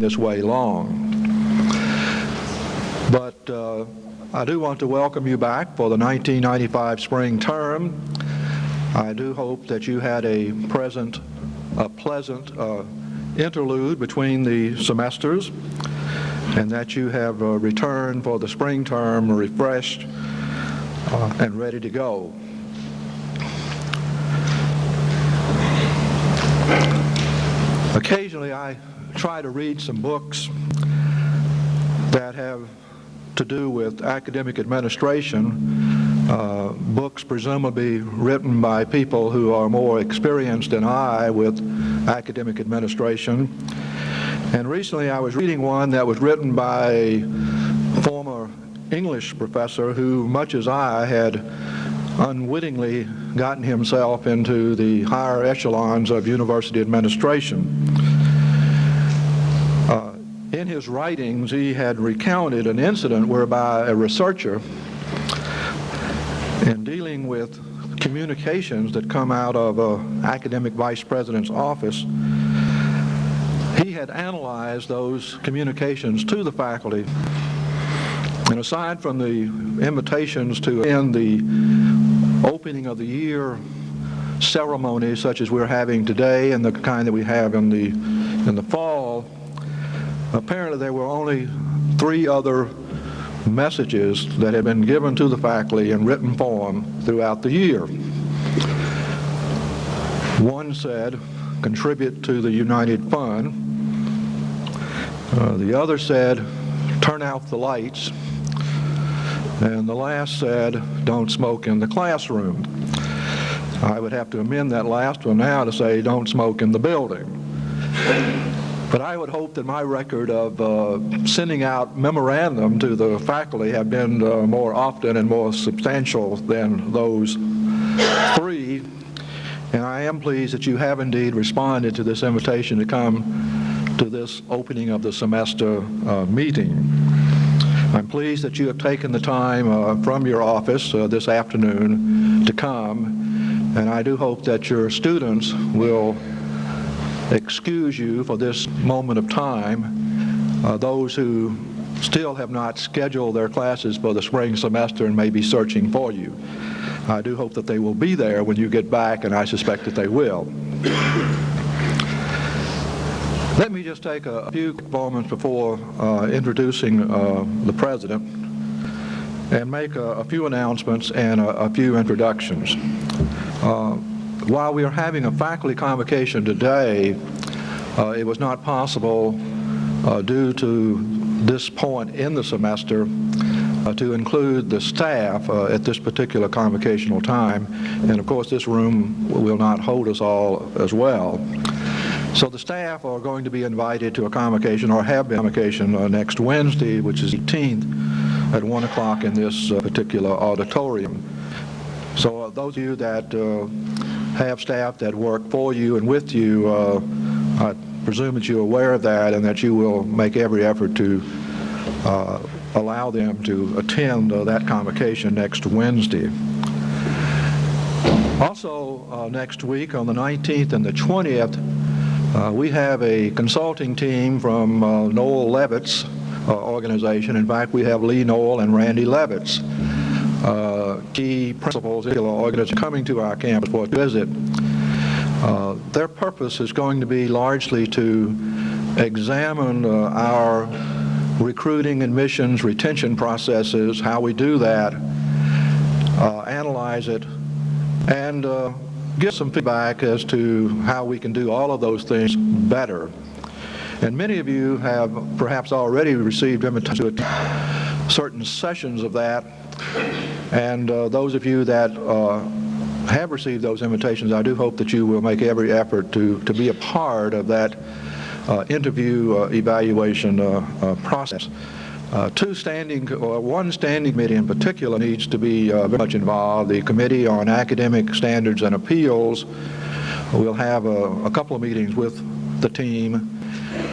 this way long. But I do want to welcome you back for the 1995 spring term. I do hope that you had a pleasant interlude between the semesters, and that you have returned for the spring term refreshed and ready to go. Occasionally I try to read some books that have to do with academic administration, books presumably written by people who are more experienced than I with academic administration. And recently I was reading one that was written by a former English professor who, much as I, had unwittingly gotten himself into the higher echelons of university administration. In his writings, he had recounted an incident whereby a researcher, in dealing with communications that come out of an academic vice president's office, he had analyzed those communications to the faculty. And aside from the invitations to attend the opening of the year ceremony such as we're having today and the kind that we have in the fall, apparently there were only 3 other messages that had been given to the faculty in written form throughout the year. One said, "Contribute to the United Fund." The other said, "Turn out the lights." And the last said, "Don't smoke in the classroom." I would have to amend that last one now to say, "Don't smoke in the building." But I would hope that my record of sending out memorandum to the faculty have been more often and more substantial than those 3. And I am pleased that you have indeed responded to this invitation to come to this opening of the semester meeting. I'm pleased that you have taken the time from your office this afternoon to come, and I do hope that your students will excuse you for this moment of time. Those who still have not scheduled their classes for the spring semester and may be searching for you, I do hope that they will be there when you get back, and I suspect that they will. Let me just take a few moments before introducing the President and make a few announcements and a few introductions. While we are having a faculty convocation today, it was not possible due to this point in the semester to include the staff at this particular convocational time. And of course this room will not hold us all as well. So the staff are going to be invited to a convocation, or have been convocation next Wednesday, which is the 18th, at 1 o'clock in this particular auditorium. So those of you that have staff that work for you and with you, I presume that you're aware of that and that you will make every effort to allow them to attend that convocation next Wednesday. Also next week on the 19th and the 20th, we have a consulting team from Noel Levitt's organization. In fact, we have Lee Noel and Randy Levitz, key principals of the organization, coming to our campus for a visit. Their purpose is going to be largely to examine our recruiting, admissions, retention processes, how we do that, analyze it, and give some feedback as to how we can do all of those things better. And many of you have perhaps already received invitations to certain sessions of that, and those of you that have received those invitations, I do hope that you will make every effort to be a part of that interview evaluation process. One standing committee in particular needs to be very much involved. The Committee on Academic Standards and Appeals will have a couple of meetings with the team,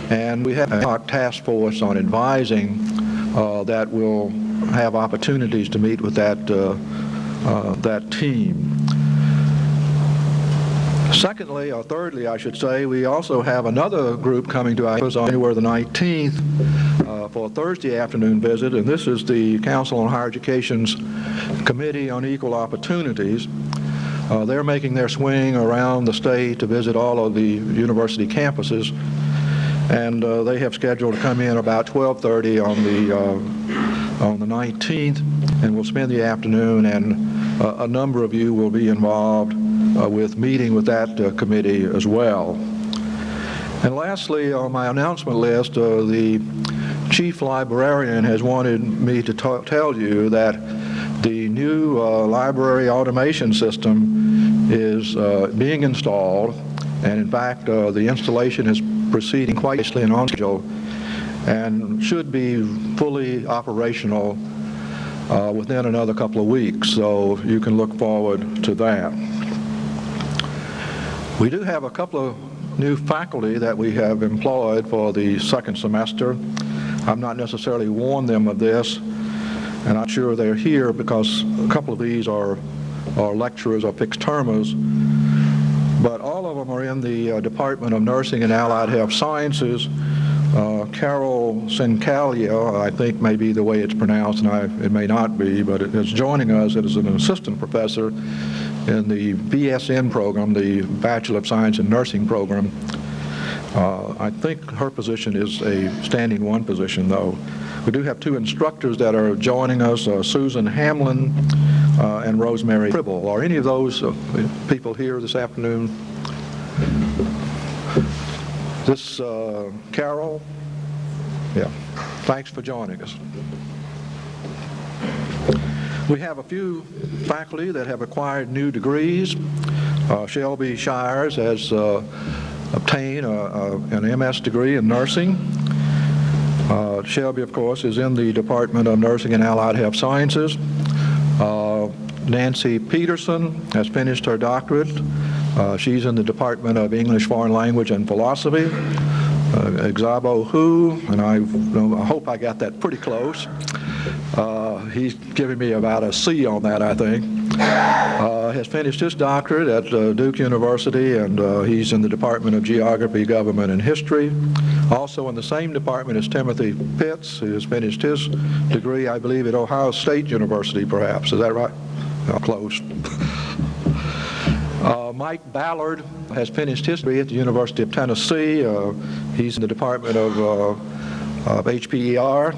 and we have a task force on advising that will have opportunities to meet with that team. Secondly, or thirdly, I should say, we also have another group coming to us on January the 19th for a Thursday afternoon visit, and this is the Council on Higher Education's Committee on Equal Opportunities. They're making their swing around the state to visit all of the university campuses, and they have scheduled to come in about 12:30 on the 19th, and we'll spend the afternoon, and a number of you will be involved with meeting with that committee as well. And lastly, on my announcement list, the chief librarian has wanted me to tell you that the new library automation system is being installed, and in fact the installation is proceeding quite nicely and on schedule, and should be fully operational within another couple of weeks, so you can look forward to that. We do have a couple of new faculty that we have employed for the second semester. I've not necessarily warned them of this, and I'm sure they're here because a couple of these are lecturers or fixed termers, but all of them are in the Department of Nursing and Allied Health Sciences. Carol Sincalia, I think may be the way it's pronounced, and it may not be, but it is joining us as an assistant professor in the BSN program, the Bachelor of Science in Nursing program. I think her position is a standing one position, though. We do have two instructors that are joining us, Susan Hamlin and Rosemary Tribble. Are any of those people here this afternoon? This Carol? Yeah. Thanks for joining us. We have a few faculty that have acquired new degrees. Shelby Shires has obtained an MS degree in nursing. Shelby, of course, is in the Department of Nursing and Allied Health Sciences. Nancy Peterson has finished her doctorate. She's in the Department of English Foreign Language and Philosophy. Exabo Hu, and I hope I got that pretty close. He's giving me about a C on that, I think. Has finished his doctorate at Duke University, and he's in the Department of Geography, Government, and History. Also in the same department is Timothy Pitts, who has finished his degree, I believe, at Ohio State University, perhaps. Is that right? No, close. Mike Ballard has finished his degree at the University of Tennessee. He's in the Department of HPER.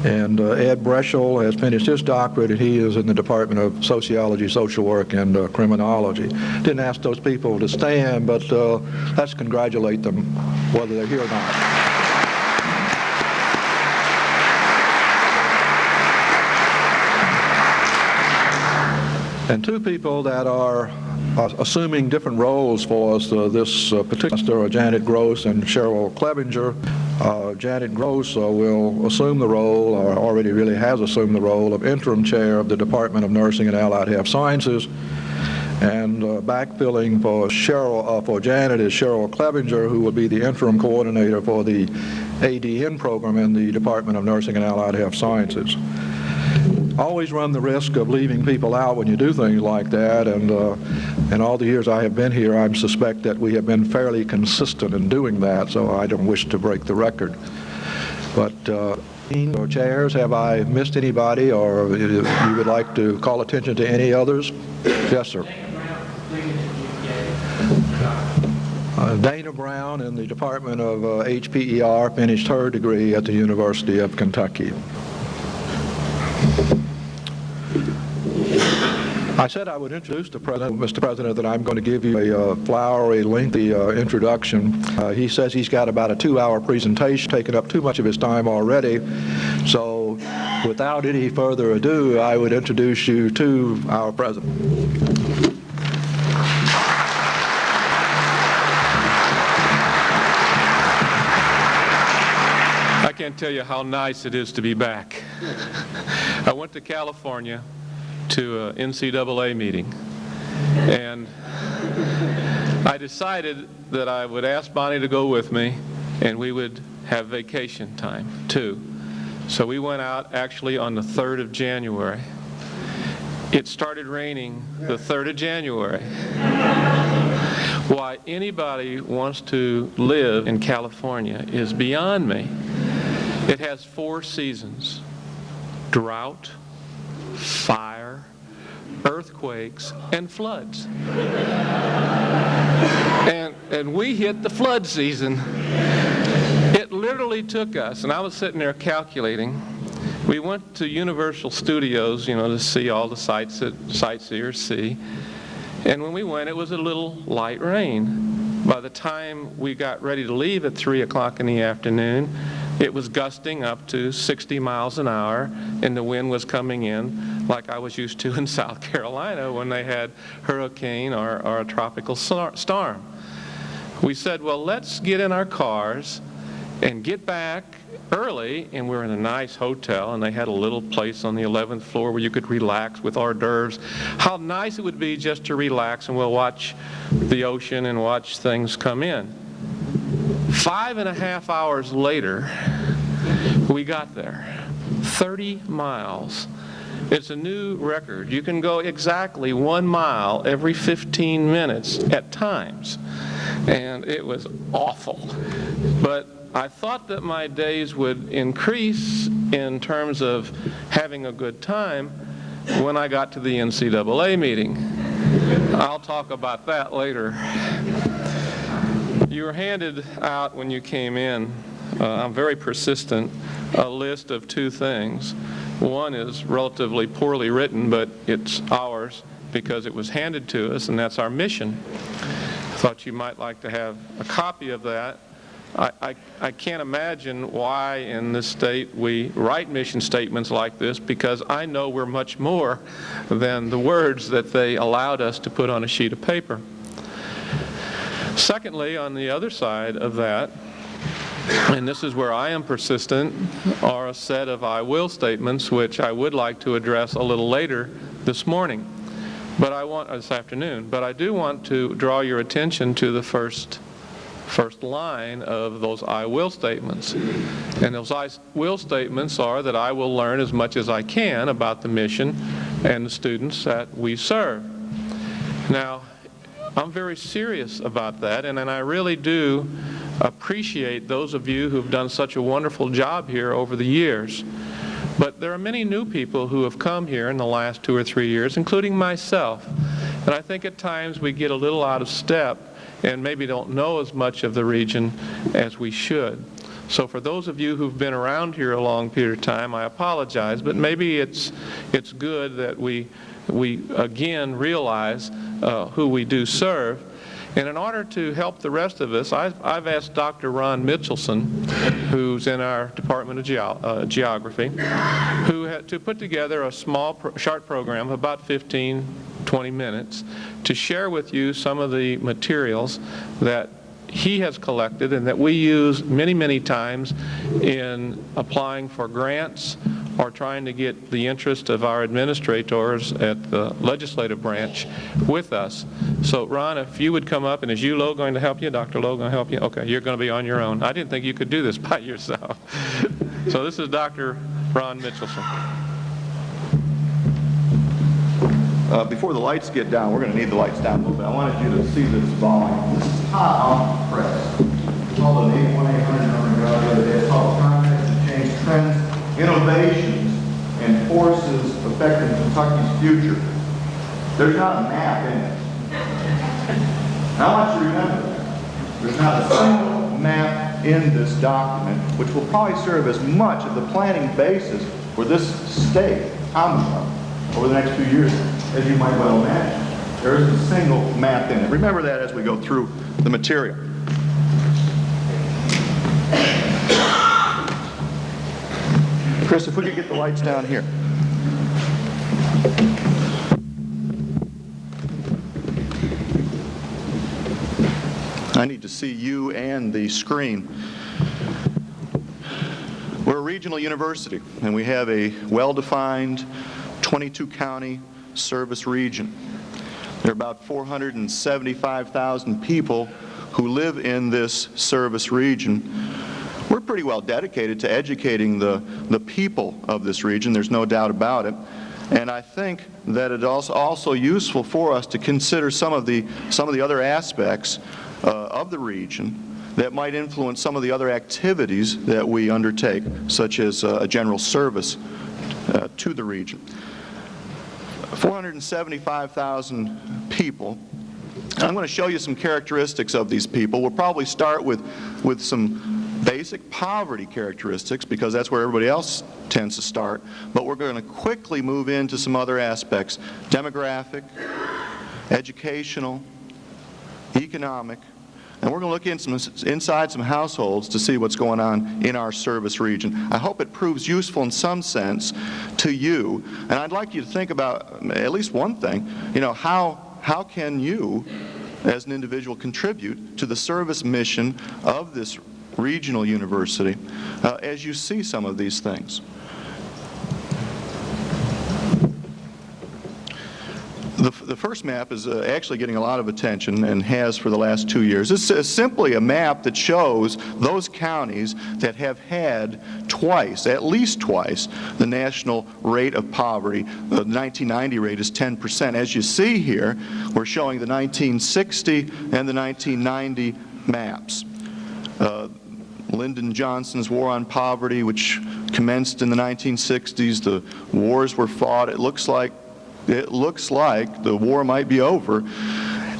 And Ed Breschel has finished his doctorate, and he is in the Department of Sociology, Social Work, and Criminology. Didn't ask those people to stand, but let's congratulate them, whether they're here or not. And two people that are assuming different roles for us this particular semester are Janet Gross and Cheryl Clevenger. Janet Gross will assume the role, or already really has assumed the role, of interim chair of the Department of Nursing and Allied Health Sciences. And backfilling for Janet is Cheryl Clevenger, who will be the interim coordinator for the ADN program in the Department of Nursing and Allied Health Sciences. Always run the risk of leaving people out when you do things like that, and in all the years I have been here, I suspect that we have been fairly consistent in doing that, so I don't wish to break the record. But or chairs, have I missed anybody, or you would like to call attention to any others? Yes, sir. Dana Brown in the Department of HPER finished her degree at the University of Kentucky. I said I would introduce the President, Mr. President, that I'm going to give you a flowery, lengthy introduction. He says he's got about a 2-hour presentation, taken up too much of his time already. So without any further ado, I would introduce you to our President. I can't tell you how nice it is to be back. I went to California to an NCAA meeting, and I decided that I would ask Bonnie to go with me, and we would have vacation time too. So we went out actually on the 3rd of January. It started raining the 3rd of January. Why anybody wants to live in California is beyond me. It has 4 seasons: drought, fire, earthquakes, and floods. And we hit the flood season. It literally took us, and I was sitting there calculating, we went to Universal Studios, to see all the sights that sightseers see. And when we went, it was a little light rain. By the time we got ready to leave at 3 o'clock in the afternoon, it was gusting up to 60 miles an hour, and the wind was coming in like I was used to in South Carolina when they had hurricane or a tropical storm. We said, well, let's get in our cars and get back early, and we're in a nice hotel, and they had a little place on the 11th floor where you could relax with hors d'oeuvres. How nice it would be just to relax, and we'll watch the ocean and watch things come in. 5.5 hours later, we got there. 30 miles. It's a new record. You can go exactly 1 mile every 15 minutes at times. And it was awful. But I thought that my days would increase in terms of having a good time when I got to the NCAA meeting. I'll talk about that later. You were handed out when you came in, I'm very persistent, a list of 2 things. One is relatively poorly written, but it's ours because it was handed to us, and that's our mission. I thought you might like to have a copy of that. I can't imagine why in this state we write mission statements like this, because I know we're much more than the words that they allowed us to put on a sheet of paper. Secondly, on the other side of that, and this is where I am persistent, are a set of I will statements which I would like to address a little later this morning, this afternoon. But I do want to draw your attention to the first line of those I will statements. And those I will statements are that I will learn as much as I can about the mission and the students that we serve. Now, I'm very serious about that, and I really do appreciate those of you who've done such a wonderful job here over the years. But there are many new people who have come here in the last 2 or 3 years, including myself. And I think at times we get a little out of step and maybe don't know as much of the region as we should. So for those of you who've been around here a long period of time, I apologize, but maybe it's good that we again realize who we do serve. And in order to help the rest of us, I've asked Dr. Ron Mitchelson, who's in our Department of Geography, to put together a small short program of about 15, 20 minutes to share with you some of the materials that he has collected and that we use many, many times in applying for grants or trying to get the interest of our administrators at the legislative branch with us. So Ron, if you would come up, and is you Lowe going to help you? Dr. Lowe going to help you? Okay, you're going to be on your own. I didn't think you could do this by yourself. So this is Dr. Ron Mitchelson. Before the lights get down, we're going to need the lights down a little bit. I wanted you to see this volume. This is hot off the press. It's called an 81800 number the other day. It's called Context and Change Trends, Innovations, and Forces Affecting Kentucky's Future. There's not a map in it. And I want you to remember that. There's not a single map in this document, which will probably serve as much of the planning basis for this state, Commonwealth, over the next few years, as you might well imagine. There isn't a single map in it. Remember that as we go through the material. Chris, if we could get the lights down here. I need to see you and the screen. We're a regional university, and we have a well-defined 22-county service region. There are about 475,000 people who live in this service region. We're pretty well dedicated to educating the people of this region, there's no doubt about it. And I think that it is also useful for us to consider some of the other aspects of the region that might influence some of the other activities that we undertake, such as a general service to the region. 475,000 people. I'm going to show you some characteristics of these people. We'll probably start with some basic poverty characteristics, because that's where everybody else tends to start, but we're going to quickly move into some other aspects: demographic, educational, economic, and we're going to look inside some households to see what's going on in our service region. I hope it proves useful in some sense to you, and I'd like you to think about at least one thing. You know, how can you as an individual contribute to the service mission of this regional university as you see some of these things? The first map is actually getting a lot of attention and has for the last 2 years. This is simply a map that shows those counties that have had twice, at least twice, the national rate of poverty. The 1990 rate is 10%. As you see here, we're showing the 1960 and the 1990 maps. Lyndon Johnson's War on Poverty, which commenced in the 1960s, the wars were fought. It looks like the war might be over.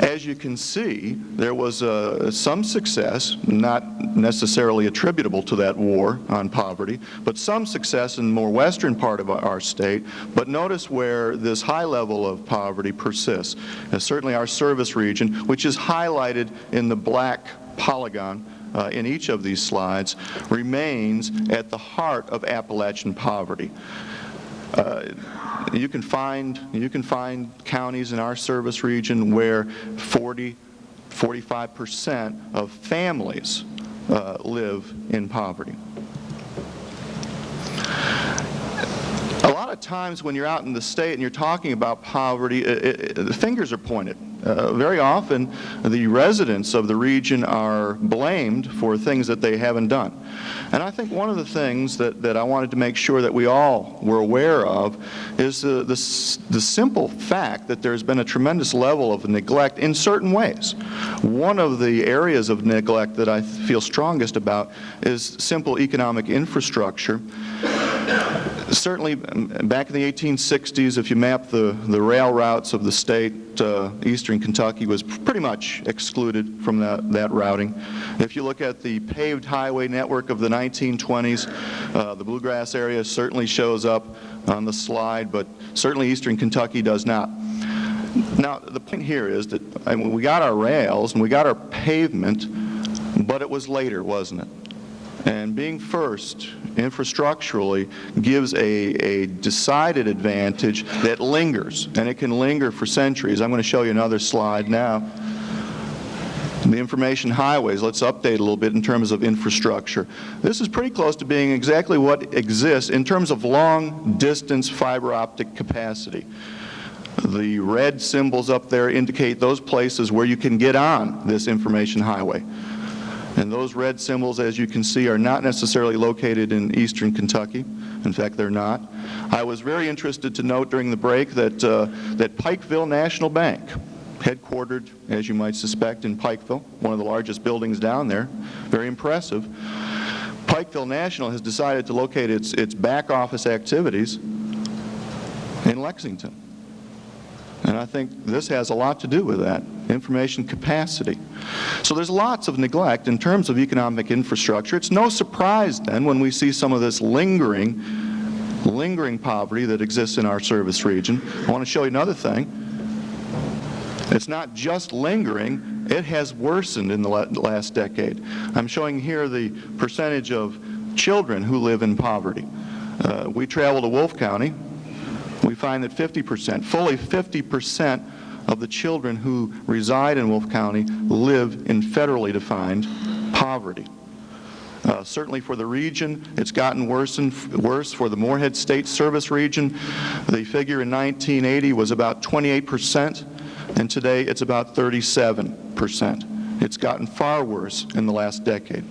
As you can see, there was some success, not necessarily attributable to that war on poverty, but some success in the more western part of our state. But notice where this high level of poverty persists. Certainly our service region, which is highlighted in the black polygon in each of these slides, remains at the heart of Appalachian poverty. You can find counties in our service region where 45% of families live in poverty. A lot of times when you're out in the state and you're talking about poverty, the fingers are pointed. Very often the residents of the region are blamed for things that they haven't done. And I think one of the things that I wanted to make sure that we all were aware of is the simple fact that there's been a tremendous level of neglect in certain ways. One of the areas of neglect that I feel strongest about is simple economic infrastructure. Certainly back in the 1860s, if you map the rail routes of the state, eastern Kentucky was pretty much excluded from that routing. If you look at the paved highway network of the 1920s, the bluegrass area certainly shows up on the slide, but certainly eastern Kentucky does not. Now, the point here is that we got our rails and we got our pavement, but it was later, wasn't it? And being first, infrastructurally, gives a decided advantage that lingers, and it can linger for centuries. I'm going to show you another slide now. The information highways, let's update a little bit in terms of infrastructure. This is pretty close to being exactly what exists in terms of long-distance fiber optic capacity. The red symbols up there indicate those places where you can get on this information highway. And those red symbols, as you can see, are not necessarily located in eastern Kentucky. In fact, they're not. I was very interested to note during the break that Pikeville National Bank, headquartered, as you might suspect, in Pikeville, one of the largest buildings down there, very impressive. Pikeville National has decided to locate its back office activities in Lexington. And I think this has a lot to do with that, information capacity. So there's lots of neglect in terms of economic infrastructure. It's no surprise then when we see some of this lingering poverty that exists in our service region. I want to show you another thing. It's not just lingering, it has worsened in the last decade. I'm showing here the percentage of children who live in poverty. We travel to Wolfe County. We find that 50%, fully 50% of the children who reside in Wolfe County live in federally defined poverty. Certainly for the region, it's gotten worse for the Morehead State Service region. The figure in 1980 was about 28%, and today it's about 37%. It's gotten far worse in the last decade.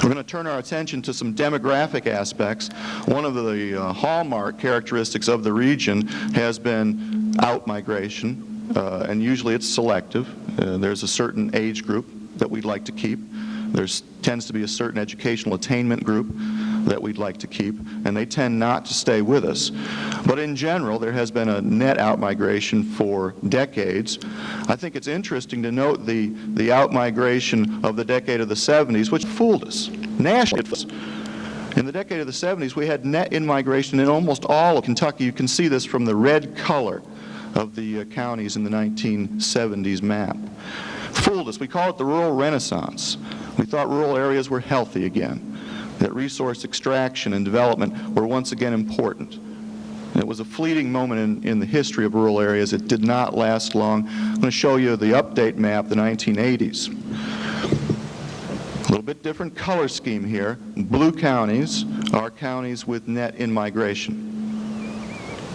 We're going to turn our attention to some demographic aspects. One of the hallmark characteristics of the region has been out-migration, and usually it's selective. There's a certain age group that we'd like to keep. There tends to be a certain educational attainment group that we'd like to keep, and they tend not to stay with us. But in general, there has been a net out-migration for decades. I think it's interesting to note the out-migration of the decade of the 70s, which fooled us, nationally. In the decade of the 70s, we had net in-migration in almost all of Kentucky. You can see this from the red color of the counties in the 1970s map. Fooled us. We call it the rural renaissance. We thought rural areas were healthy again, that resource extraction and development were once again important. It was a fleeting moment in the history of rural areas. It did not last long. I'm going to show you the update map, the 1980s. A little bit different color scheme here. Blue counties are counties with net in-migration.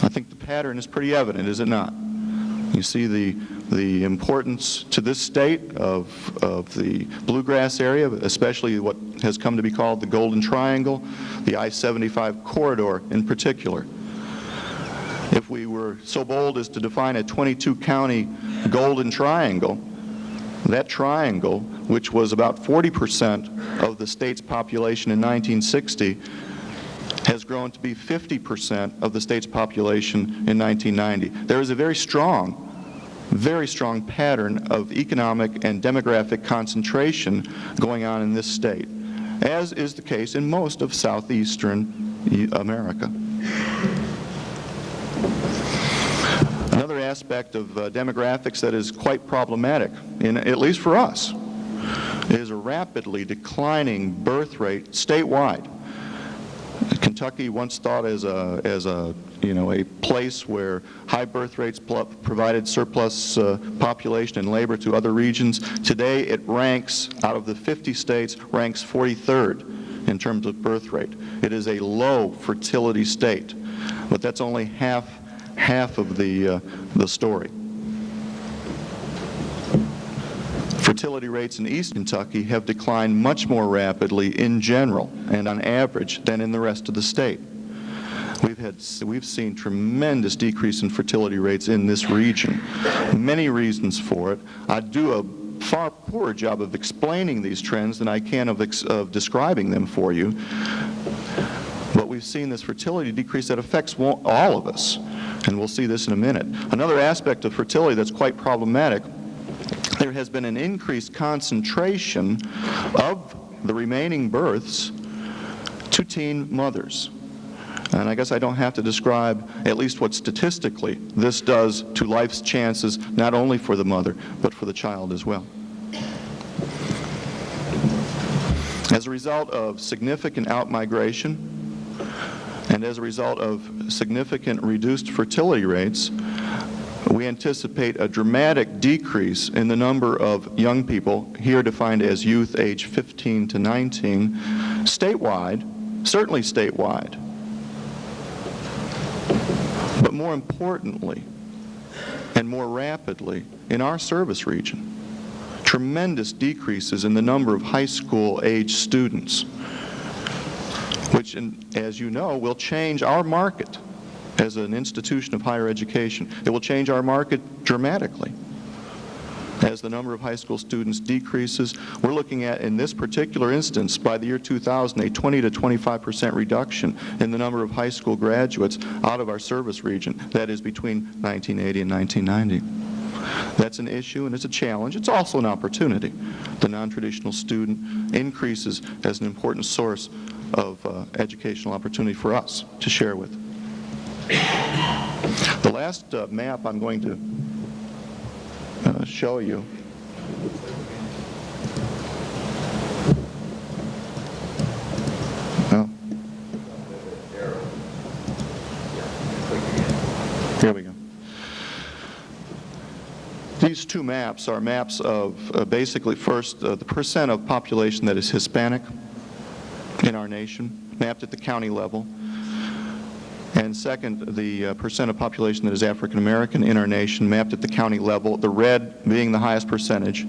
I think the pattern is pretty evident, is it not? You see the importance to this state of the bluegrass area, especially what has come to be called the Golden Triangle, the I-75 corridor in particular. If we were so bold as to define a 22-county Golden Triangle, that triangle, which was about 40% of the state's population in 1960, has grown to be 50% of the state's population in 1990. There is a very strong pattern of economic and demographic concentration going on in this state, as is the case in most of southeastern America. Another aspect of demographics that is quite problematic, at least for us, is a rapidly declining birth rate statewide. Kentucky once thought as a place where high birth rates provided surplus population and labor to other regions. Today it ranks, out of the 50 states, ranks 43rd in terms of birth rate. It is a low fertility state, but that's only half of the story. Fertility rates in East Kentucky have declined much more rapidly in general and on average than in the rest of the state. We've seen tremendous decrease in fertility rates in this region. Many reasons for it. I do a far poorer job of explaining these trends than I can of describing them for you. But we've seen this fertility decrease that affects all of us, and we'll see this in a minute. Another aspect of fertility that's quite problematic, there has been an increased concentration of the remaining births to teen mothers. And I guess I don't have to describe at least what statistically this does to life's chances, not only for the mother, but for the child as well. As a result of significant outmigration and as a result of significant reduced fertility rates, we anticipate a dramatic decrease in the number of young people, here defined as youth age 15 to 19, statewide, certainly statewide. But more importantly, and more rapidly, in our service region, tremendous decreases in the number of high school age students, which, as you know, will change our market as an institution of higher education. It will change our market dramatically. As the number of high school students decreases, we're looking at, in this particular instance, by the year 2000, a 20 to 25% reduction in the number of high school graduates out of our service region. That is between 1980 and 1990. That's an issue and it's a challenge. It's also an opportunity. The non-traditional student increases as an important source of educational opportunity for us to share with. The last map I'm going to show you here we go. These two maps are maps of basically, first, the percent of population that is Hispanic in our nation, mapped at the county level. And second, the percent of population that is African American in our nation, mapped at the county level, the red being the highest percentage.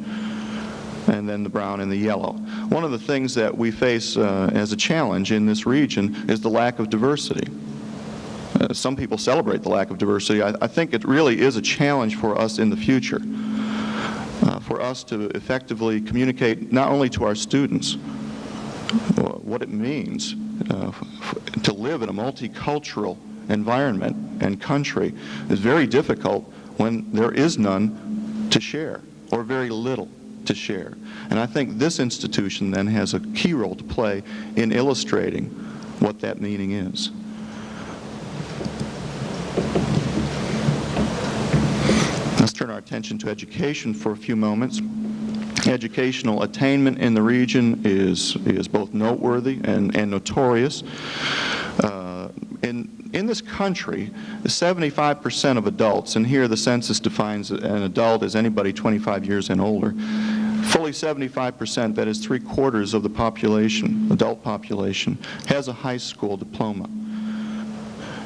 and then the brown and the yellow. One of the things that we face as a challenge in this region is the lack of diversity. Some people celebrate the lack of diversity. I think it really is a challenge for us in the future, for us to effectively communicate not only to our students what it means to live in a multicultural environment and country is very difficult when there is none to share, or very little to share. And I think this institution then has a key role to play in illustrating what that meaning is. Let's turn our attention to education for a few moments. Educational attainment in the region is both noteworthy and notorious. In this country, 75% of adults, and here the census defines an adult as anybody 25 years and older, fully 75%, that is 3/4 of the population, adult population, has a high school diploma.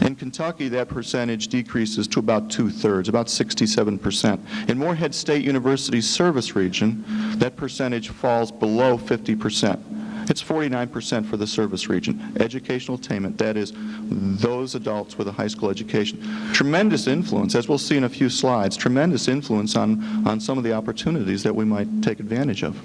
In Kentucky, that percentage decreases to about 2/3, about 67%. In Morehead State University's service region, that percentage falls below 50%. It's 49% for the service region. Educational attainment, that is, those adults with a high school education. Tremendous influence, as we'll see in a few slides, tremendous influence on some of the opportunities that we might take advantage of.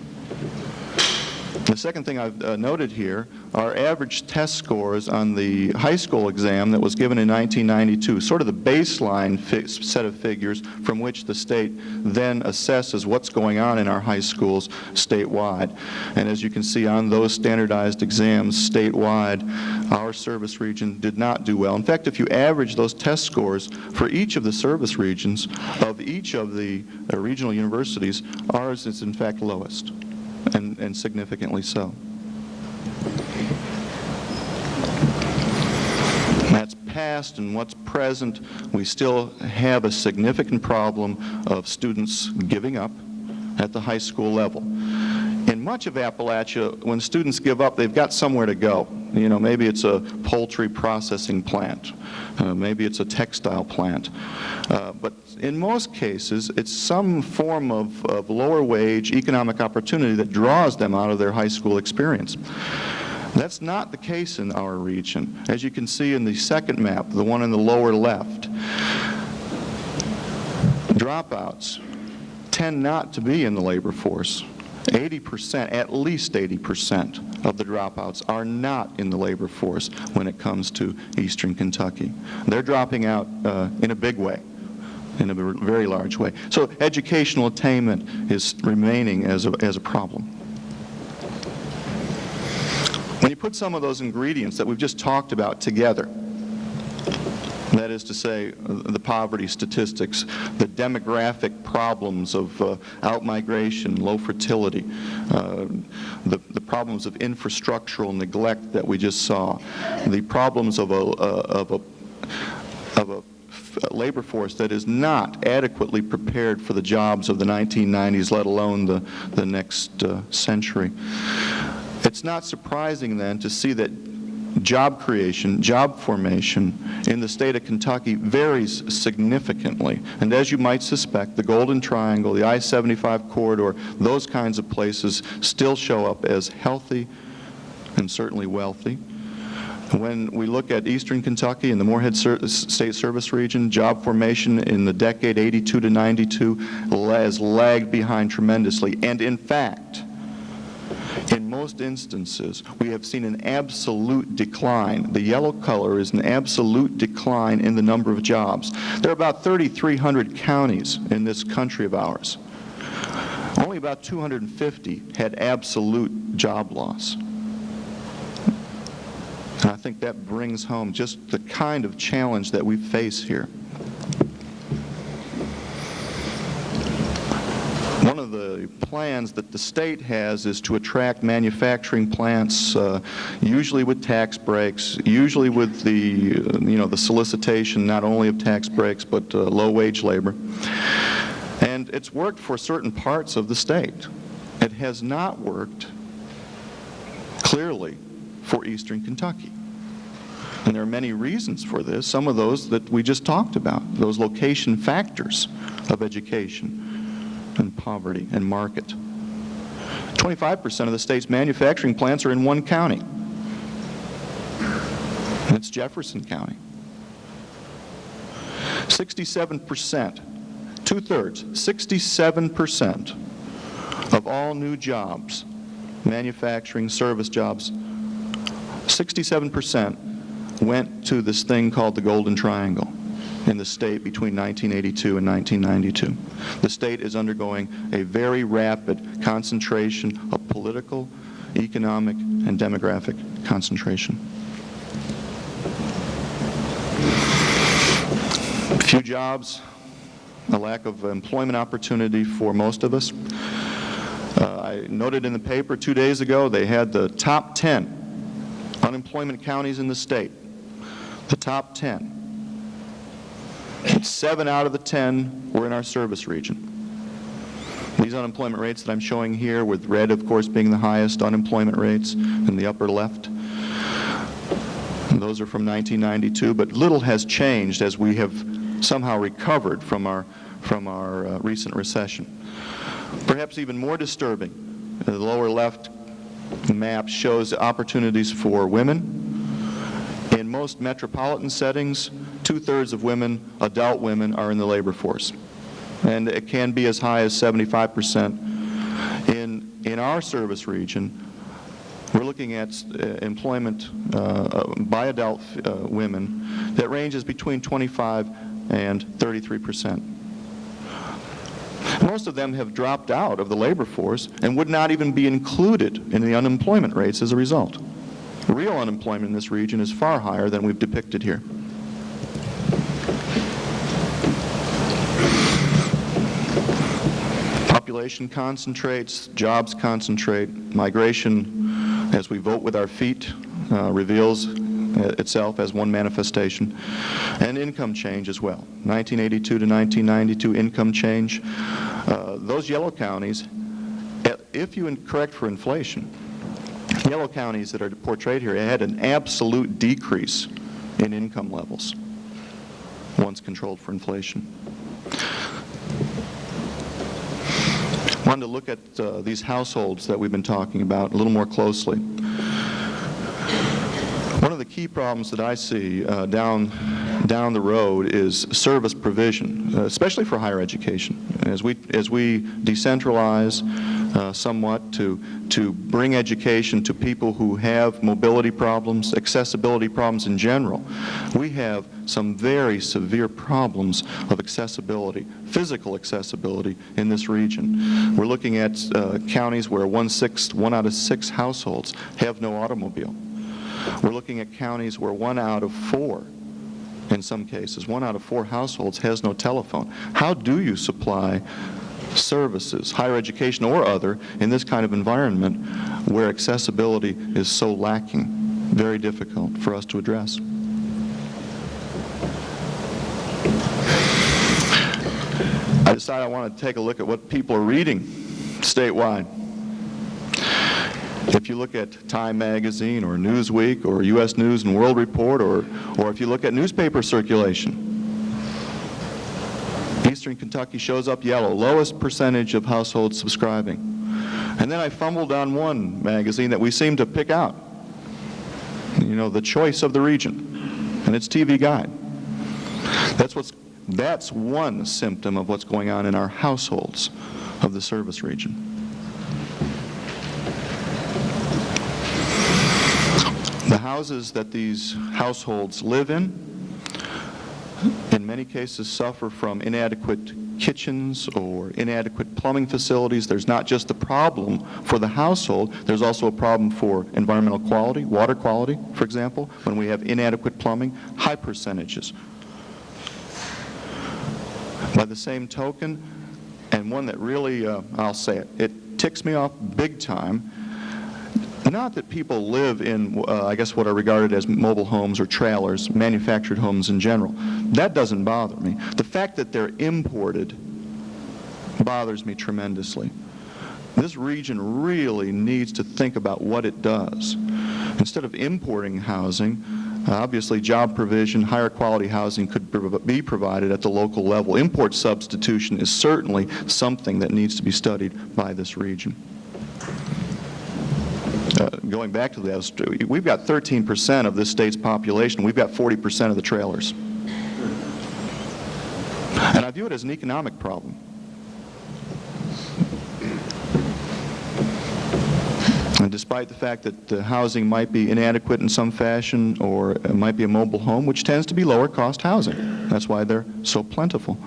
The second thing I've noted here are average test scores on the high school exam that was given in 1992, sort of the baseline set of figures from which the state then assesses what's going on in our high schools statewide. And as you can see on those standardized exams statewide, our service region did not do well. In fact, if you average those test scores for each of the service regions of each of the regional universities, ours is in fact lowest. And significantly so. That's past, and what's present, we still have a significant problem of students giving up at the high school level. In much of Appalachia, when students give up, they've got somewhere to go. You know, maybe it's a poultry processing plant, maybe it's a textile plant. But in most cases, it's some form of lower wage economic opportunity that draws them out of their high school experience. That's not the case in our region. As you can see in the second map, the one in the lower left, dropouts tend not to be in the labor force. 80%, at least 80% of the dropouts are not in the labor force when it comes to Eastern Kentucky. They're dropping out in a big way, in a very large way. So educational attainment is remaining as a problem. When you put some of those ingredients that we've just talked about together, that is to say, the poverty statistics, the demographic problems of outmigration, low fertility, the problems of infrastructural neglect that we just saw, the problems of a labor force that is not adequately prepared for the jobs of the 1990s, let alone the next century. It's not surprising then to see that job creation, job formation in the state of Kentucky varies significantly. And as you might suspect, the Golden Triangle, the I-75 corridor, those kinds of places still show up as healthy and certainly wealthy. When we look at Eastern Kentucky and the Morehead State Service Region, job formation in the decade 82 to 92 has lagged behind tremendously. And in fact, in most instances, we have seen an absolute decline. The yellow color is an absolute decline in the number of jobs. There are about 3,300 counties in this country of ours. Only about 250 had absolute job loss. And I think that brings home just the kind of challenge that we face here. One of the plans that the state has is to attract manufacturing plants, usually with tax breaks, usually with the solicitation not only of tax breaks but low-wage labor. And it's worked for certain parts of the state. It has not worked clearly for Eastern Kentucky. And there are many reasons for this, some of those that we just talked about, those location factors of education and poverty and market. 25% of the state's manufacturing plants are in one county. It's Jefferson County. 67%, two-thirds, 67% of all new jobs, manufacturing, service jobs, 67% went to this thing called the Golden Triangle in the state between 1982 and 1992. The state is undergoing a very rapid concentration of political, economic, and demographic concentration. Few jobs, a lack of employment opportunity for most of us. I noted in the paper 2 days ago they had the top 10 unemployment counties in the state. The top 10. 7 out of the 10 were in our service region. These unemployment rates that I'm showing here, with red, of course, being the highest unemployment rates in the upper left. And those are from 1992, but little has changed as we have somehow recovered from our recent recession. Perhaps even more disturbing, the lower left map shows opportunities for women. In most metropolitan settings, two-thirds of women, adult women, are in the labor force. And it can be as high as 75%. In our service region, we're looking at employment by adult women that ranges between 25 and 33%. Most of them have dropped out of the labor force and would not even be included in the unemployment rates as a result. Real unemployment in this region is far higher than we've depicted here. Population concentrates, jobs concentrate, migration, as we vote with our feet, reveals itself as one manifestation, and income change as well. 1982 to 1992 income change. Those yellow counties, if you correct for inflation, yellow counties that are portrayed here had an absolute decrease in income levels once controlled for inflation. I wanted to look at these households that we've been talking about a little more closely. One of the key problems that I see down the road is service provision, especially for higher education. As we decentralize somewhat to bring education to people who have mobility problems, accessibility problems in general, we have some very severe problems of accessibility, physical accessibility in this region. We're looking at counties where one out of 6 households have no automobile. We're looking at counties where 1 out of 4, in some cases, 1 out of 4 households has no telephone. How do you supply services, higher education or other, in this kind of environment where accessibility is so lacking? Very difficult for us to address. I decided I wanted to take a look at what people are reading statewide. If you look at Time Magazine or Newsweek or U.S. News and World Report, or if you look at newspaper circulation, Eastern Kentucky shows up yellow, lowest percentage of households subscribing. And then I fumbled on one magazine that we seem to pick out, the choice of the region, and it's TV Guide. That's one symptom of what's going on in our households of the service region. The houses that these households live in many cases suffer from inadequate kitchens or inadequate plumbing facilities. There's not just the problem for the household, there's also a problem for environmental quality, water quality, for example, when we have inadequate plumbing, high percentages. By the same token, and one that really, I'll say it, it ticks me off big time. Not that people live in, I guess, what are regarded as mobile homes or trailers, manufactured homes in general. That doesn't bother me. The fact that they're imported bothers me tremendously. This region really needs to think about what it does. Instead of importing housing, obviously job provision, higher quality housing could be provided at the local level. Import substitution is certainly something that needs to be studied by this region. going back to this, we've got 13% of this state's population. We've got 40% of the trailers. And I view it as an economic problem. And despite the fact that housing might be inadequate in some fashion, or it might be a mobile home, which tends to be lower cost housing. That's why they're so plentiful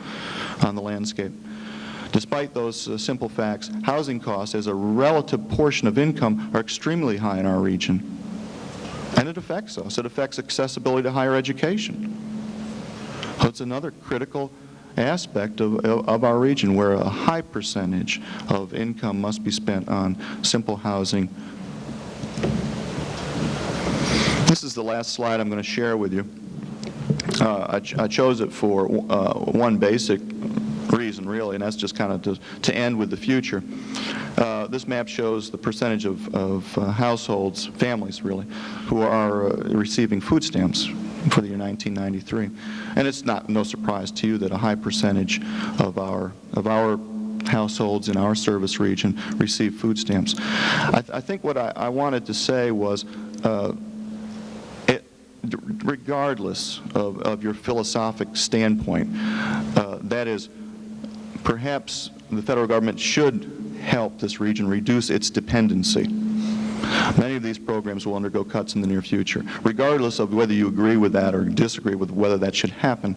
on the landscape. Despite those simple facts, housing costs as a relative portion of income are extremely high in our region. And it affects us. It affects accessibility to higher education. So it's another critical aspect of our region where a high percentage of income must be spent on simple housing. This is the last slide I'm going to share with you. I chose it for one basic reason, really, and that's just kind of to end with the future. This map shows the percentage of households, families really, who are receiving food stamps for the year 1993. And it's no surprise to you that a high percentage of our households in our service region receive food stamps. I think what I wanted to say was, regardless of your philosophic standpoint, that is, perhaps the federal government should help this region reduce its dependency. Many of these programs will undergo cuts in the near future. Regardless of whether you agree with that or disagree with whether that should happen,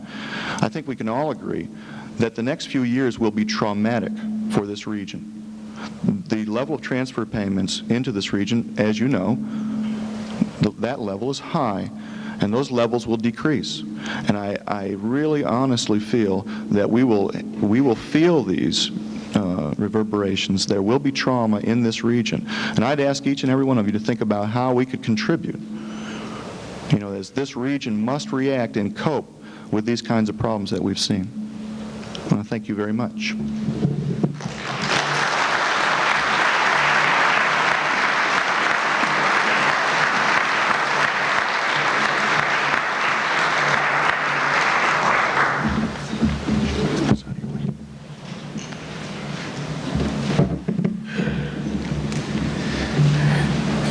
I think we can all agree that the next few years will be traumatic for this region. The level of transfer payments into this region, as you know, that level is high, and those levels will decrease. And I really honestly feel that we will feel these reverberations. There will be trauma in this region. And I'd ask each and every one of you to think about how we could contribute. You know, as this region must react and cope with these kinds of problems that we've seen. I want to thank you very much.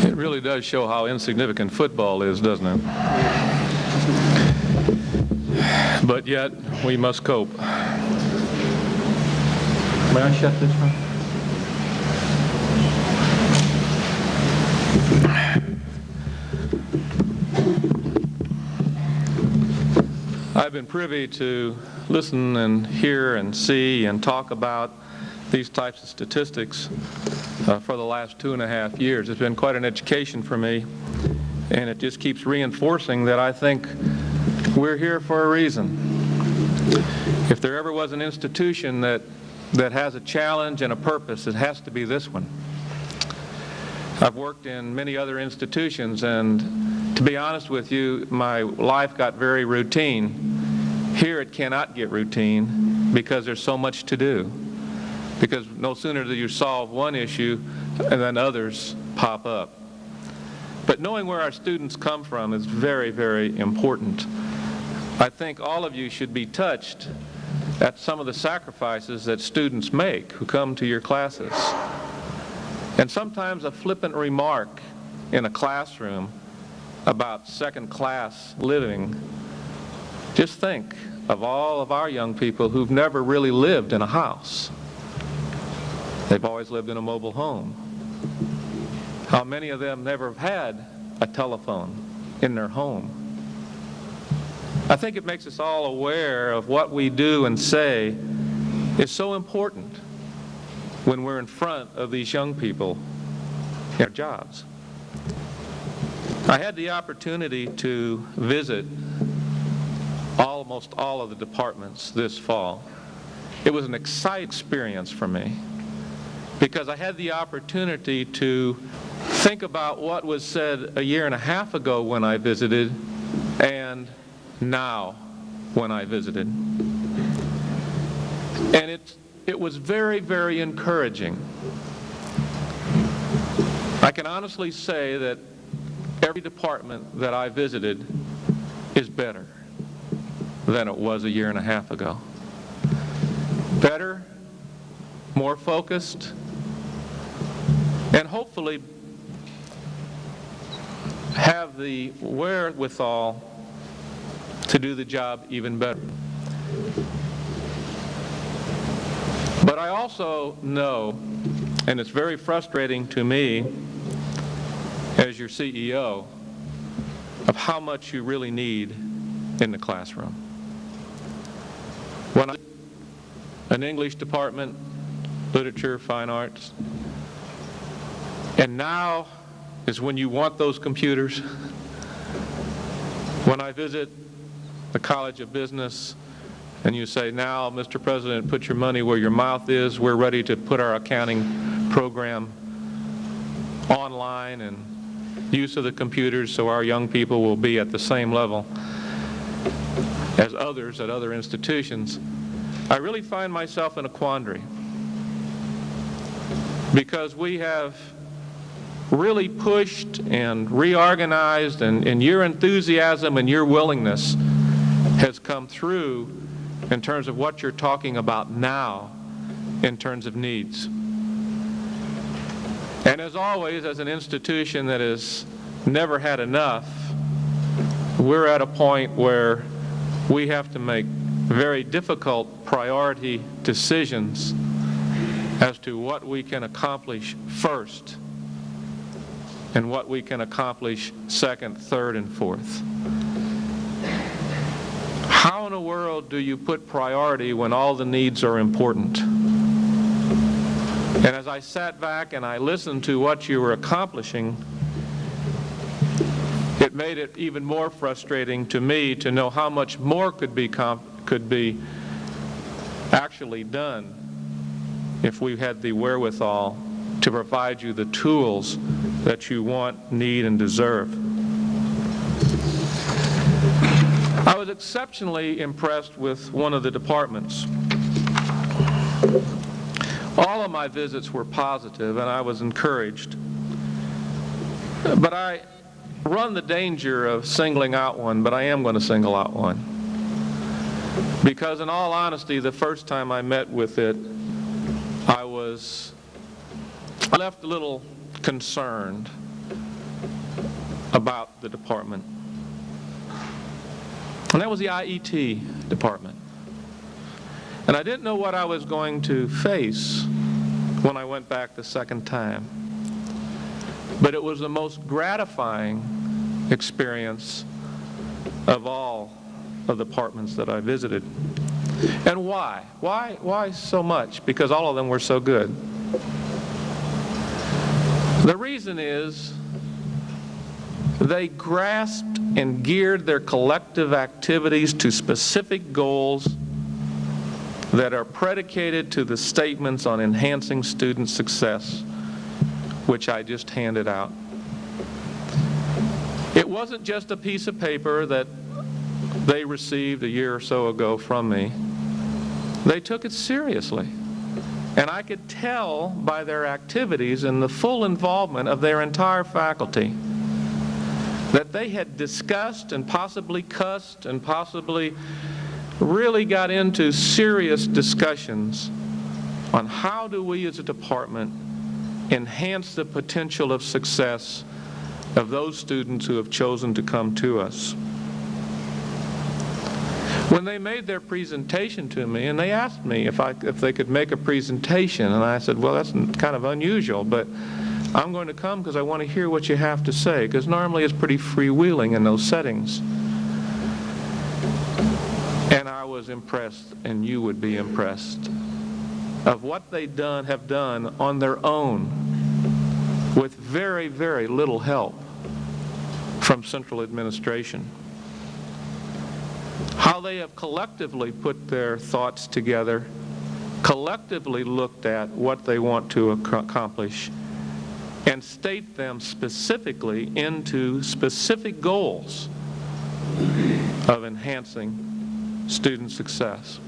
It really does show how insignificant football is, doesn't it? But yet, we must cope. May I shut this one? I've been privy to listen and hear and see and talk about these types of statistics for the last 2.5 years. It's been quite an education for me, and it just keeps reinforcing that I think we're here for a reason. If there ever was an institution that has a challenge and a purpose, it has to be this one. I've worked in many other institutions, and to be honest with you, my life got very routine. Here it cannot get routine because there's so much to do. Because no sooner do you solve one issue and then others pop up. But knowing where our students come from is very, very important. I think all of you should be touched at some of the sacrifices that students make who come to your classes. And sometimes a flippant remark in a classroom about second-class living, just think of all of our young people who've never really lived in a house. They've always lived in a mobile home. How many of them never have had a telephone in their home? I think it makes us all aware of what we do and say is so important when we're in front of these young people in their jobs. I had the opportunity to visit almost all of the departments this fall. It was an exciting experience for me because I had the opportunity to think about what was said 1.5 years ago when I visited and now when I visited. And it was very, very encouraging. I can honestly say that every department that I visited is better than it was 1.5 years ago. Better, more focused, and hopefully have the wherewithal to do the job even better. But I also know, and it's very frustrating to me as your CEO, of how much you really need in the classroom. When I an English department, literature, fine arts, and now is when you want those computers. When I visit the College of Business and you say, now, Mr. President, put your money where your mouth is, we're ready to put our accounting program online and use of the computers so our young people will be at the same level as others at other institutions, I really find myself in a quandary, because we have really pushed and reorganized, and your enthusiasm and your willingness has come through in terms of what you're talking about now in terms of needs. And as always, as an institution that has never had enough, we're at a point where we have to make very difficult priority decisions as to what we can accomplish first and what we can accomplish second, third, and fourth. How in the world do you put priority when all the needs are important? And as I sat back and I listened to what you were accomplishing, it made it even more frustrating to me to know how much more could be actually done if we had the wherewithal to provide you the tools that you want, need, and deserve. I was exceptionally impressed with one of the departments. All of my visits were positive, and I was encouraged. But I run the danger of singling out one, but I am going to single out one. Because in all honesty, the first time I met with it, I left a little concerned about the department. And that was the IET department. And I didn't know what I was going to face when I went back the second time. But it was the most gratifying experience of all of the departments that I visited. And why? Why so much? Because all of them were so good. The reason is they grasped and geared their collective activities to specific goals that are predicated to the statements on enhancing student success, which I just handed out. It wasn't just a piece of paper that they received a year or so ago from me. They took it seriously. And I could tell by their activities and the full involvement of their entire faculty that they had discussed and possibly cussed and possibly really got into serious discussions on how do we as a department enhance the potential of success of those students who have chosen to come to us. When they made their presentation to me, and they asked me if they could make a presentation, and I said, well, that's kind of unusual, but I'm going to come because I want to hear what you have to say, because normally it's pretty freewheeling in those settings. And I was impressed, and you would be impressed, of what they have done on their own with very, very little help from central administration. How they have collectively put their thoughts together, collectively looked at what they want to accomplish, and state them specifically into specific goals of enhancing student success.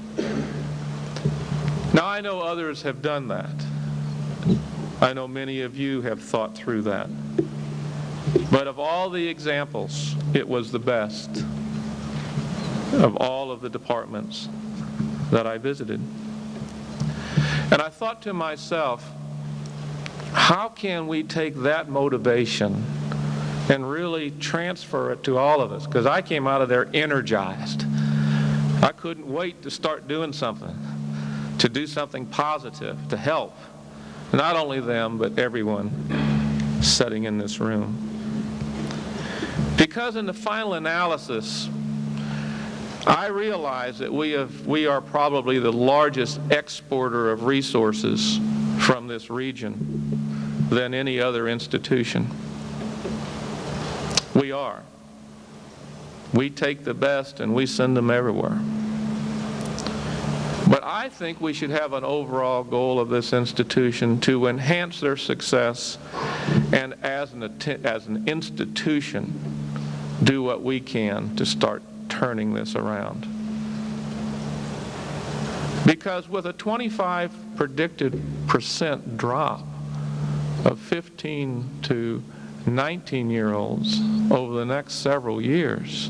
Now, I know others have done that. I know many of you have thought through that. But of all the examples, it was the best of all of the departments that I visited. And I thought to myself, how can we take that motivation and really transfer it to all of us, because I came out of there energized. I couldn't wait to start doing something, to do something positive, to help not only them, but everyone sitting in this room. Because in the final analysis, I realize that we are probably the largest exporter of resources from this region than any other institution. We are. We take the best and we send them everywhere. But I think we should have an overall goal of this institution to enhance their success, and as an institution, do what we can to start turning this around. Because with a 25% predicted drop of 15 to 19-year-olds over the next several years,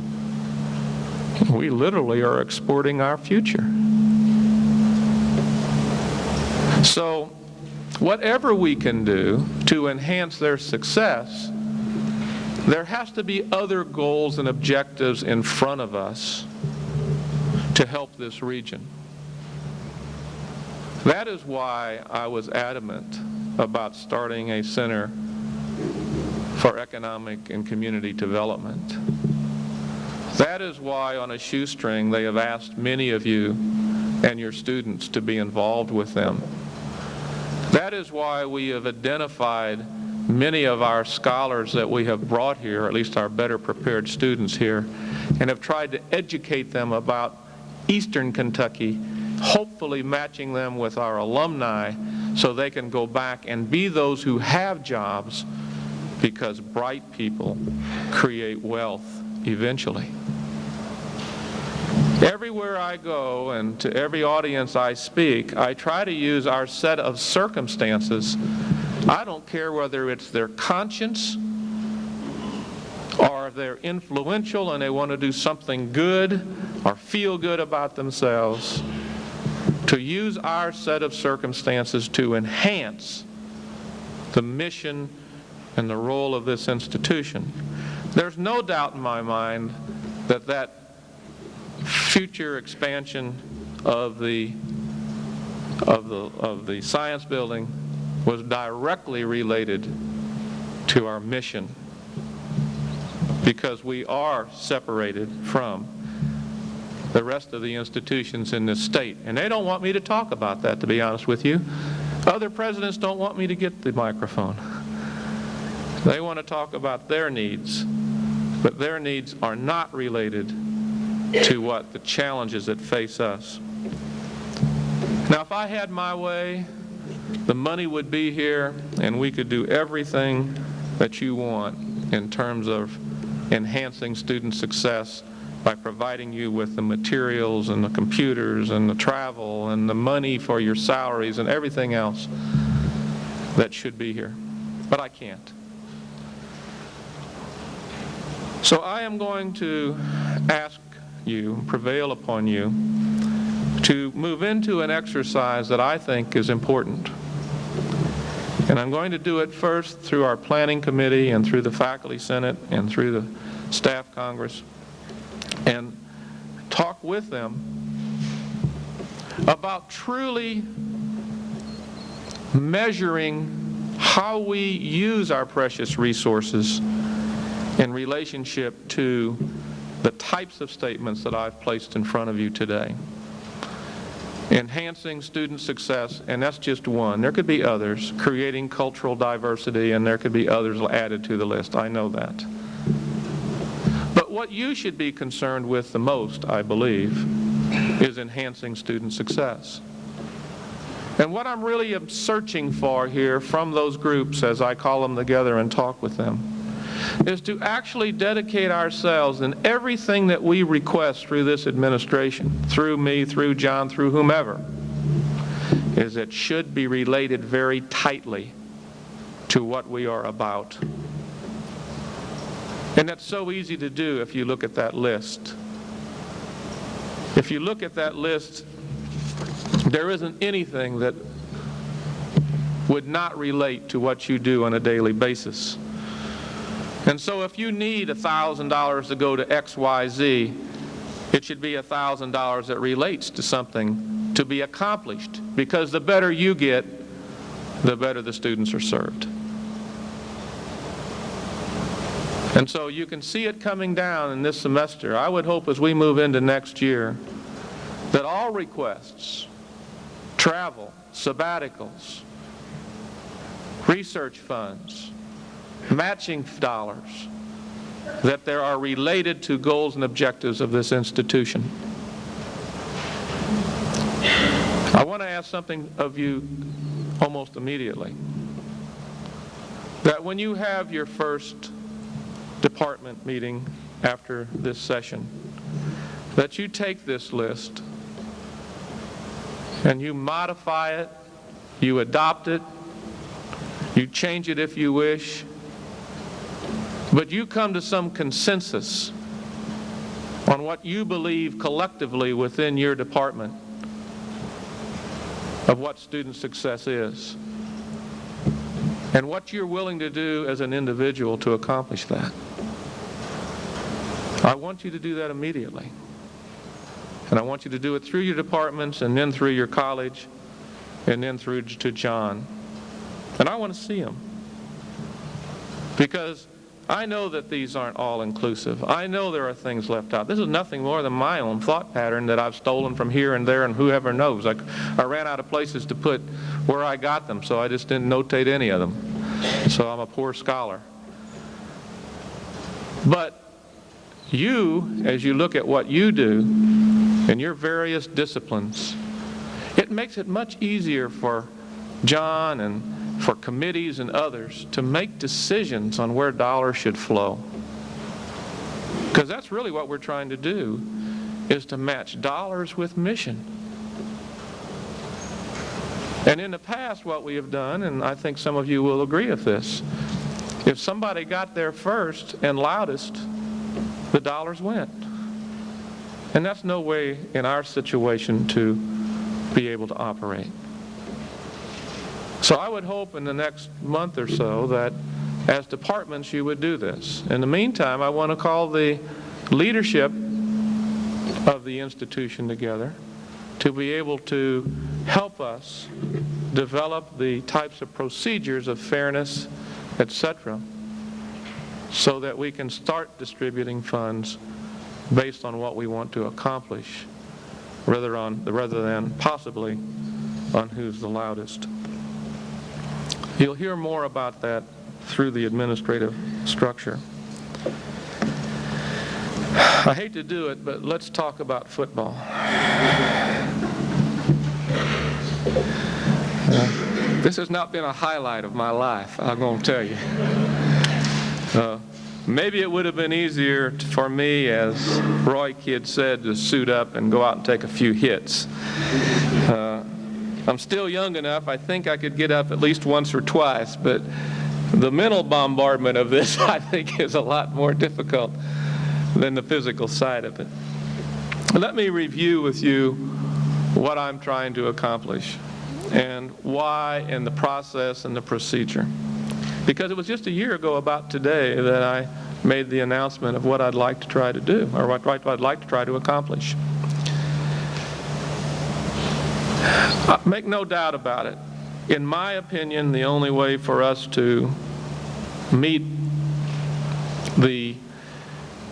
we literally are exporting our future. So whatever we can do to enhance their success, there has to be other goals and objectives in front of us to help this region. That is why I was adamant about starting a Center for Economic and Community Development. That is why on a shoestring they have asked many of you and your students to be involved with them. That is why we have identified many of our scholars that we have brought here, or at least our better prepared students here, and have tried to educate them about Eastern Kentucky, hopefully matching them with our alumni so they can go back and be those who have jobs, because bright people create wealth eventually. Everywhere I go and to every audience I speak, I try to use our set of circumstances. I don't care whether it's their conscience or they're influential and they want to do something good or feel good about themselves, to use our set of circumstances to enhance the mission and the role of this institution. There's no doubt in my mind that that future expansion of the science building was directly related to our mission, because we are separated from the rest of the institutions in this state. And they don't want me to talk about that, to be honest with you. Other presidents don't want me to get the microphone. They want to talk about their needs, but their needs are not related to what the challenges that face us. Now, if I had my way, the money would be here and we could do everything that you want in terms of enhancing student success by providing you with the materials and the computers and the travel and the money for your salaries and everything else that should be here. But I can't. So I am going to ask you, prevail upon you, to move into an exercise that I think is important. And I'm going to do it first through our planning committee and through the faculty senate and through the staff congress, and talk with them about truly measuring how we use our precious resources in relationship to the types of statements that I've placed in front of you today. Enhancing student success, and that's just one. There could be others. Creating cultural diversity, and there could be others added to the list. I know that. But what you should be concerned with the most, I believe, is enhancing student success. And what I'm really searching for here from those groups, as I call them together and talk with them, is to actually dedicate ourselves in everything that we request through this administration, through me, through John, through whomever, is it should be related very tightly to what we are about. And that's so easy to do if you look at that list. If you look at that list, there isn't anything that would not relate to what you do on a daily basis. And so if you need $1,000 to go to XYZ, it should be $1,000 that relates to something to be accomplished, because the better you get, the better the students are served. And so you can see it coming down in this semester. I would hope as we move into next year that all requests, travel, sabbaticals, research funds, matching dollars, that there are related to goals and objectives of this institution. I want to ask something of you almost immediately. That when you have your first department meeting after this session, that you take this list and you modify it, you adopt it, you change it if you wish, but you come to some consensus on what you believe collectively within your department of what student success is and what you're willing to do as an individual to accomplish that. I want you to do that immediately. And I want you to do it through your departments and then through your college and then through to John. And I want to see them. Because I know that these aren't all inclusive. I know there are things left out. This is nothing more than my own thought pattern that I've stolen from here and there and whoever knows. I ran out of places to put where I got them, so I just didn't notate any of them. So I'm a poor scholar. But you, as you look at what you do in your various disciplines, it makes it much easier for John and for committees and others to make decisions on where dollars should flow. Because that's really what we're trying to do, is to match dollars with mission. And in the past, what we have done, and I think some of you will agree with this, if somebody got there first and loudest, the dollars went. And that's no way in our situation to be able to operate. So I would hope in the next month or so that as departments you would do this. In the meantime, I want to call the leadership of the institution together to be able to help us develop the types of procedures of fairness, etc., so that we can start distributing funds based on what we want to accomplish rather than possibly on who's the loudest. You'll hear more about that through the administrative structure. I hate to do it, but let's talk about football. This has not been a highlight of my life, I'm going to tell you. Maybe it would have been easier for me, as Roy Kidd said, to suit up and go out and take a few hits. I'm still young enough, I think I could get up at least once or twice, but the mental bombardment of this, I think, is a lot more difficult than the physical side of it. Let me review with you what I'm trying to accomplish and why, and the process and the procedure. Because it was just a year ago about today that I made the announcement of what I'd like to try to do, or what I'd like to try to accomplish. Make no doubt about it. In my opinion, the only way for us to meet the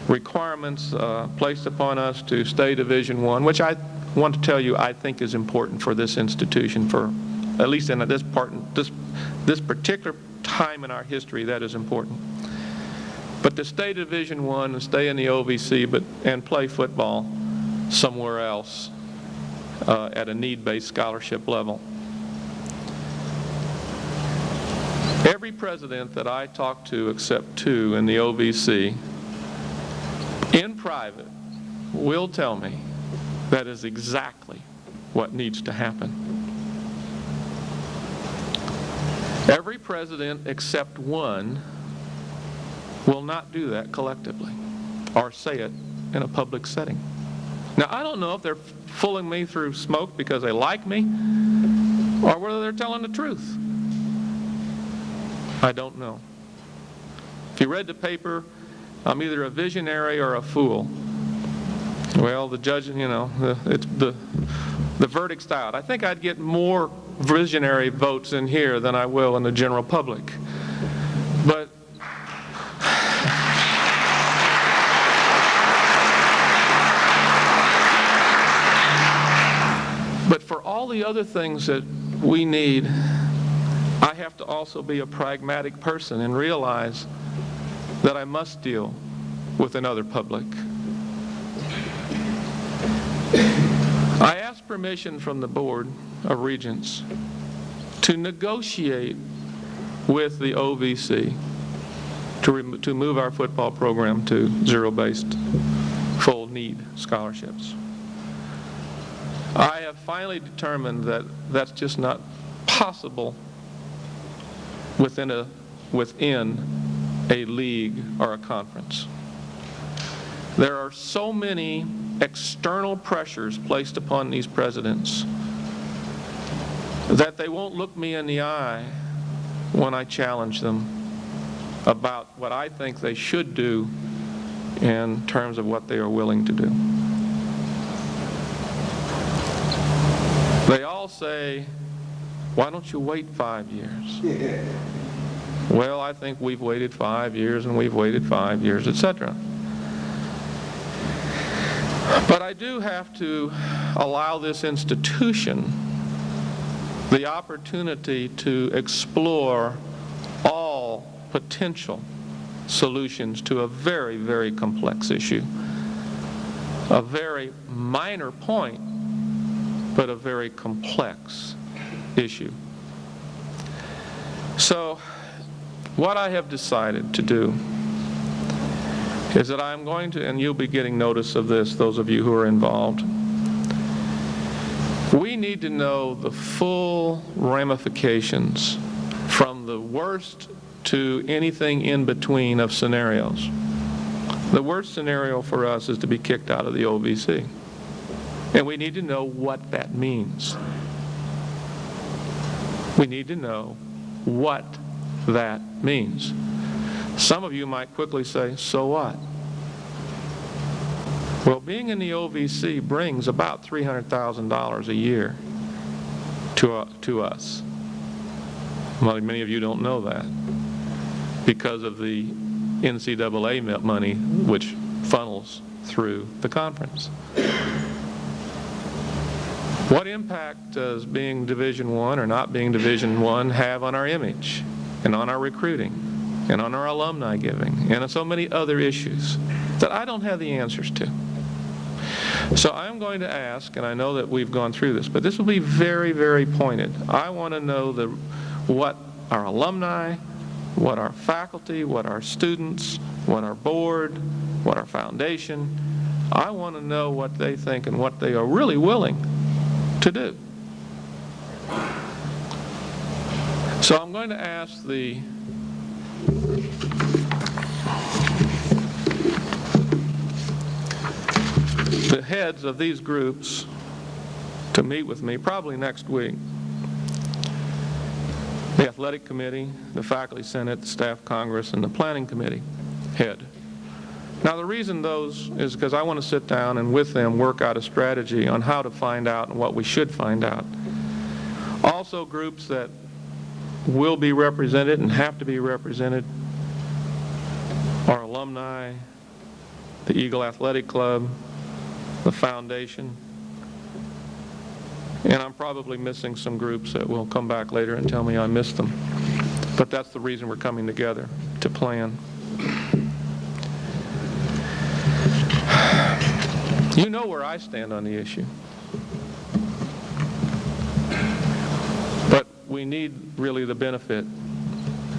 requirements placed upon us to stay Division I, which I want to tell you I think is important for this institution, for at least in this particular time in our history, that is important. But to stay Division I and stay in the OVC and play football somewhere else at a need-based scholarship level. Every president that I talk to, except two in the OVC, in private, will tell me that is exactly what needs to happen. Every president except one will not do that collectively or say it in a public setting. Now, I don't know if they're fooling me through smoke because they like me or whether they're telling the truth. I don't know. If you read the paper, I'm either a visionary or a fool. Well, the judge, the verdict's out. I think I'd get more visionary votes in here than I will in the general public. But for all the other things that we need, I have to also be a pragmatic person and realize that I must deal with another public. I asked permission from the Board of Regents to negotiate with the OVC to move our football program to zero-based full need scholarships. I have finally determined that that's just not possible within a league or a conference. There are so many external pressures placed upon these presidents that they won't look me in the eye when I challenge them about what I think they should do in terms of what they are willing to do. They all say, why don't you wait 5 years? Yeah. Well, I think we've waited 5 years and we've waited 5 years, etc. But I do have to allow this institution the opportunity to explore all potential solutions to a very, very complex issue. A very minor point, but a very complex issue. So, what I have decided to do is that I'm going to, and you'll be getting notice of this, those of you who are involved, we need to know the full ramifications from the worst to anything in between of scenarios. The worst scenario for us is to be kicked out of the OVC. And we need to know what that means. We need to know what that means. Some of you might quickly say, so what? Well, being in the OVC brings about $300,000 a year to us. Well, many of you don't know that because of the NCAA money which funnels through the conference. What impact does being Division I or not being Division I have on our image and on our recruiting and on our alumni giving and on so many other issues that I don't have the answers to? So I'm going to ask, and I know that we've gone through this, but this will be very, very pointed. I want to know what our alumni, what our faculty, what our students, what our board, what our foundation, I want to know what they think and what they are really willing to do. So I'm going to ask the heads of these groups to meet with me probably next week. The athletic committee, the faculty senate, the staff congress, and the planning committee head. Now the reason those is because I want to sit down and with them work out a strategy on how to find out and what we should find out. Also groups that will be represented and have to be represented are alumni, the Eagle Athletic Club, the foundation, and I'm probably missing some groups that will come back later and tell me I missed them. But that's the reason we're coming together, to plan. You know where I stand on the issue. But we need really the benefit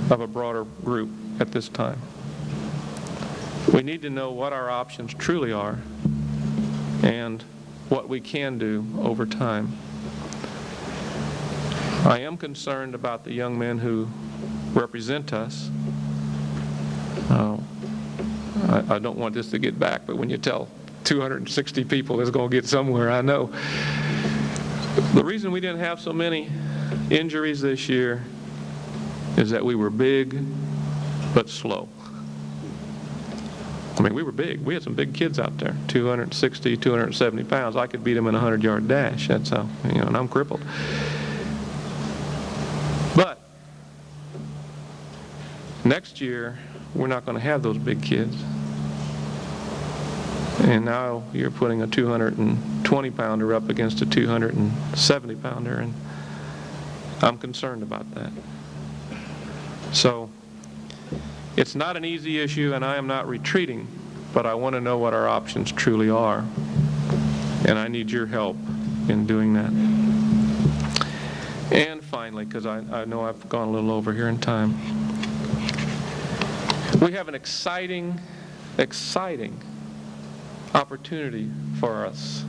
of a broader group at this time. We need to know what our options truly are and what we can do over time. I am concerned about the young men who represent us. I don't want this to get back, but when you tell 260 people it's going to get somewhere, I know. The reason we didn't have so many injuries this year is that we were big but slow. I mean, we were big. We had some big kids out there, 260, 270 pounds. I could beat them in a 100-yard dash. That's how, and I'm crippled. But next year, we're not going to have those big kids. And now you're putting a 220-pounder up against a 270-pounder, and I'm concerned about that. So it's not an easy issue, and I am not retreating, but I want to know what our options truly are. And I need your help in doing that. And finally, because I know I've gone a little over here in time, we have an exciting opportunity for us.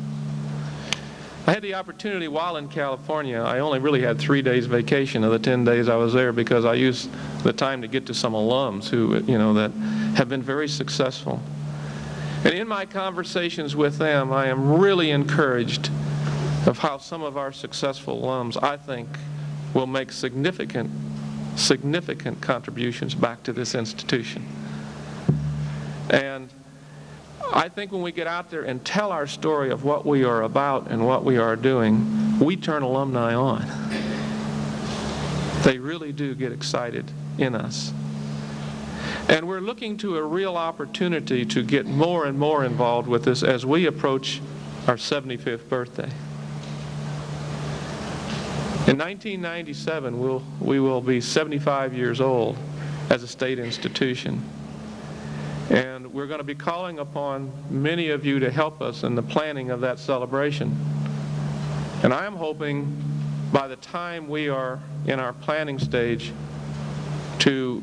I had the opportunity while in California. I only really had 3 days vacation of the 10 days I was there because I used the time to get to some alums who, that have been very successful. And in my conversations with them, I am really encouraged of how some of our successful alums, I think, will make significant contributions back to this institution. And I think when we get out there and tell our story of what we are about and what we are doing, we turn alumni on. They really do get excited in us. And we're looking to a real opportunity to get more and more involved with this as we approach our 75th birthday. In 1997, we will be 75 years old as a state institution. And we're going to be calling upon many of you to help us in the planning of that celebration. And I am hoping by the time we are in our planning stage to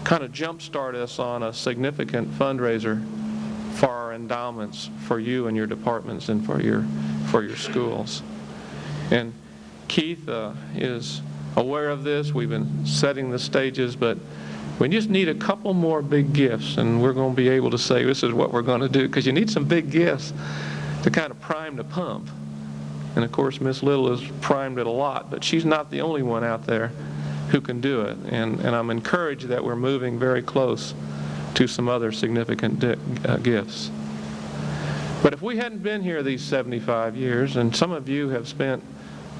kind of jumpstart us on a significant fundraiser for our endowments for you and your departments and for your schools. And Keith is aware of this. We've been setting the stages, but we just need a couple more big gifts, and we're going to be able to say this is what we're going to do, because you need some big gifts to kind of prime the pump. And of course, Miss Little has primed it a lot, but she's not the only one out there who can do it. And I'm encouraged that we're moving very close to some other significant gifts. But if we hadn't been here these 75 years, and some of you have spent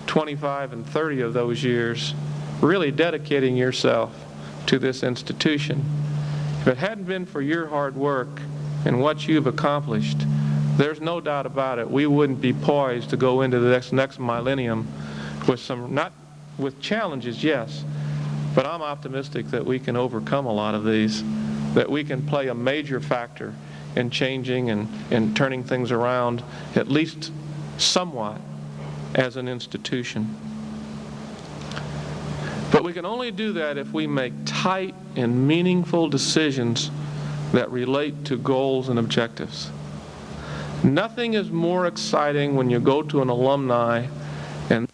25 and 30 of those years really dedicating yourself to this institution, if it hadn't been for your hard work and what you've accomplished, there's no doubt about it, we wouldn't be poised to go into the next millennium with not with challenges, yes, but I'm optimistic that we can overcome a lot of these, that we can play a major factor in changing and turning things around, at least somewhat, as an institution. But we can only do that if we make tight and meaningful decisions that relate to goals and objectives. Nothing is more exciting when you go to an alumni and